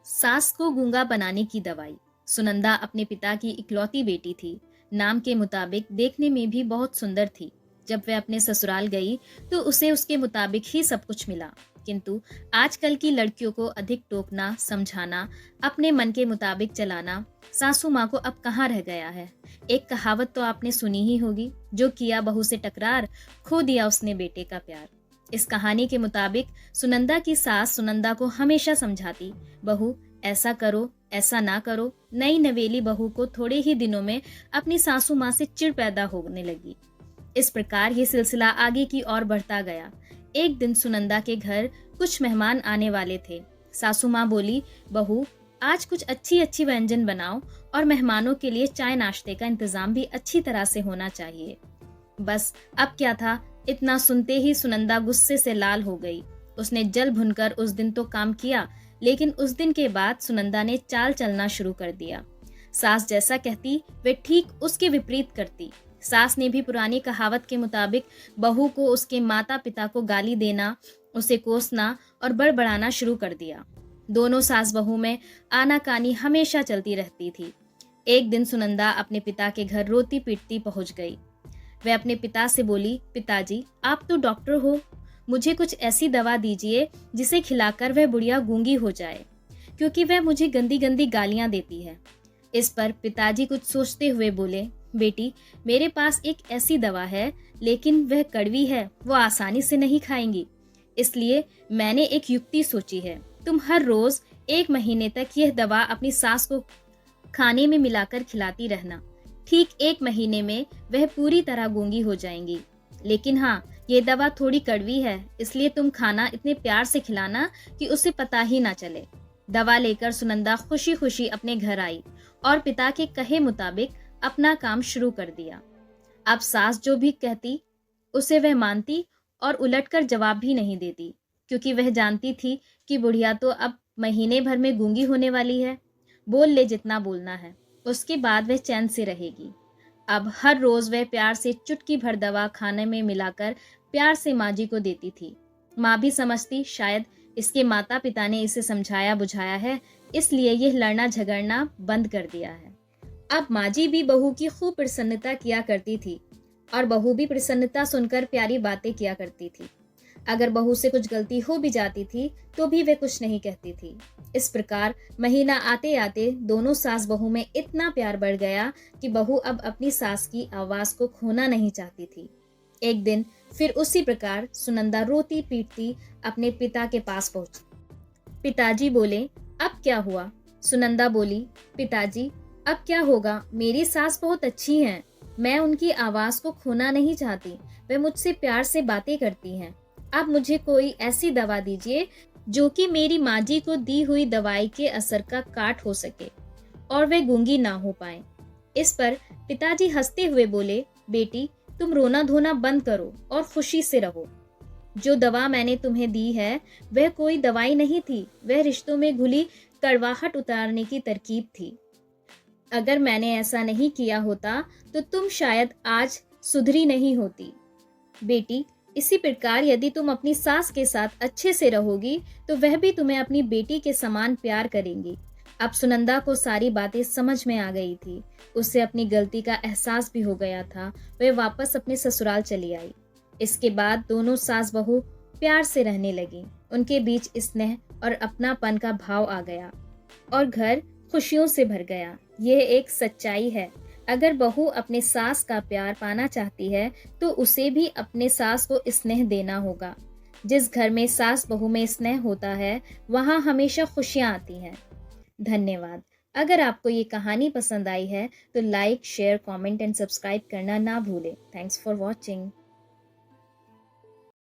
सास को गूंगा बनाने की दवाई। सुनंदा अपने पिता की इकलौती बेटी थी। नाम के मुताबिक देखने में भी बहुत सुंदर थी। जब वह अपने ससुराल गई तो उसे उसके मुताबिक ही सब कुछ मिला। किंतु आजकल की लड़कियों को अधिक टोकना, समझाना, अपने मन के मुताबिक चलाना सासू माँ को अब कहाँ रह गया है। एक कहावत तो आपने सुनी ही होगी, जो किया बहू से टकरार, खो दिया उसने बेटे का प्यार। इस कहानी के मुताबिक सुनंदा की सास सुनंदा को हमेशा समझाती, बहू ऐसा करो, ऐसा ना करो। नई नवेली बहू को थोड़े ही दिनों में अपनी सासू माँ से चिढ़ पैदा होने लगी। इस प्रकार ये सिलसिला आगे की ओर बढ़ता गया। एक दिन सुनंदा के घर कुछ मेहमान आने वाले थे। सासू माँ बोली, बहू आज कुछ अच्छी अच्छी व्यंजन बनाओ और मेहमानों के लिए चाय नाश्ते का इंतजाम भी अच्छी तरह से होना चाहिए। बस अब क्या था, इतना सुनते ही सुनंदा गुस्से से लाल हो गई। उसने जल भुनकर उस दिन तो काम किया, लेकिन उस दिन के बाद सुनंदा ने चाल चलना शुरू कर दिया। सास जैसा कहती वे ठीक उसके विपरीत करती। सास ने भी पुरानी कहावत के मुताबिक बहू को उसके माता पिता को गाली देना, उसे कोसना और बड़बड़ाना शुरू कर दिया। दोनों सास बहू में आनाकानी हमेशा चलती रहती थी। एक दिन सुनंदा अपने पिता के घर रोती पीटती पहुंच गई। वह अपने पिता से बोली, पिताजी आप तो डॉक्टर हो, मुझे कुछ ऐसी दवा दीजिए जिसे खिलाकर वह बुढ़िया गूंगी हो जाए, क्योंकि वह मुझे गंदी गंदी गालियां देती है। इस पर पिताजी कुछ सोचते हुए बोले, बेटी मेरे पास एक ऐसी दवा है, लेकिन वह कड़वी है, वो आसानी से नहीं खाएंगी। इसलिए मैंने एक युक्ति सोची है। तुम हर रोज 1 महीने तक यह दवा अपनी सास को खाने में मिलाकर खिलाती रहना। ठीक 1 महीने में वह पूरी तरह गूंगी हो जाएंगी। लेकिन हाँ, ये दवा थोड़ी कड़वी है, इसलिए तुम खाना इतने प्यार से खिलाना कि उसे पता ही ना चले। दवा लेकर सुनंदा खुशी खुशी अपने घर आई और पिता के कहे मुताबिक अपना काम शुरू कर दिया। अब सास जो भी कहती उसे वह मानती और उलटकर जवाब भी नहीं देती, क्योंकि वह जानती थी कि बुढ़िया तो अब महीने भर में गूंगी होने वाली है। बोल ले जितना बोलना है, उसके बाद वह चैन से रहेगी। अब हर रोज वह प्यार से चुटकी भर दवा खाने में मिलाकर प्यार से माँ जी को देती थी। माँ भी समझती शायद इसके माता पिता ने इसे समझाया बुझाया है, इसलिए यह लड़ना झगड़ना बंद कर दिया है। अब माँ जी भी बहू की खूब प्रसन्नता किया करती थी और बहू भी प्रसन्नता सुनकर प्यारी बातें किया करती थी। अगर बहू से कुछ गलती हो भी जाती थी तो भी वे कुछ नहीं कहती थी। इस प्रकार महीना आते आते दोनों सास बहू में इतना प्यार बढ़ गया कि बहू अब अपनी सास की आवाज को खोना नहीं चाहती थी। एक दिन फिर उसी प्रकार सुनंदा रोती पीटती अपने पिता के पास पहुंची। पिताजी बोले, अब क्या हुआ? सुनंदा बोली, पिताजी अब क्या होगा, मेरी सास बहुत अच्छी हैं, मैं उनकी आवाज को खोना नहीं चाहती, वे मुझसे प्यार से बातें करती हैं। अब मुझे कोई ऐसी दवा दीजिए जो कि मेरी माँ जी को दी हुई दवाई के असर का काट हो सके और वे गूंगी ना हो पाए। इस पर पिताजी हंसते हुए बोले, बेटी तुम रोना धोना बंद करो और खुशी से रहो। जो दवा मैंने तुम्हें दी है वह कोई दवाई नहीं थी, वह रिश्तों में घुली कड़वाहट उतारने की तरकीब थी। अगर मैंने ऐसा नहीं किया होता तो तुम शायद आज सुधरी नहीं होती। बेटी इसी प्रकार यदि तुम अपनी सास के साथ अच्छे से रहोगी तो वह भी तुम्हें अपनी बेटी के समान प्यार करेंगी। अब सुनंदा को सारी बातें समझ में आ गई थी। उसे अपनी गलती का एहसास भी हो गया था। वह वापस अपने ससुराल चली आई। इसके बाद दोनों सास बहू प्यार से रहने लगी। उनके बीच स्नेह और अपनापन का भाव आ गया और घर खुशियों से भर गया। यह एक सच्चाई है। अगर बहू अपने सास का प्यार पाना चाहती है तो उसे भी अपने सास को स्नेह देना होगा। जिस घर में सास बहू में स्नेह होता है वहाँ हमेशा खुशियाँ आती हैं। धन्यवाद। अगर आपको ये कहानी पसंद आई है तो like, share, comment and subscribe करना ना भूलें। Thanks for watching.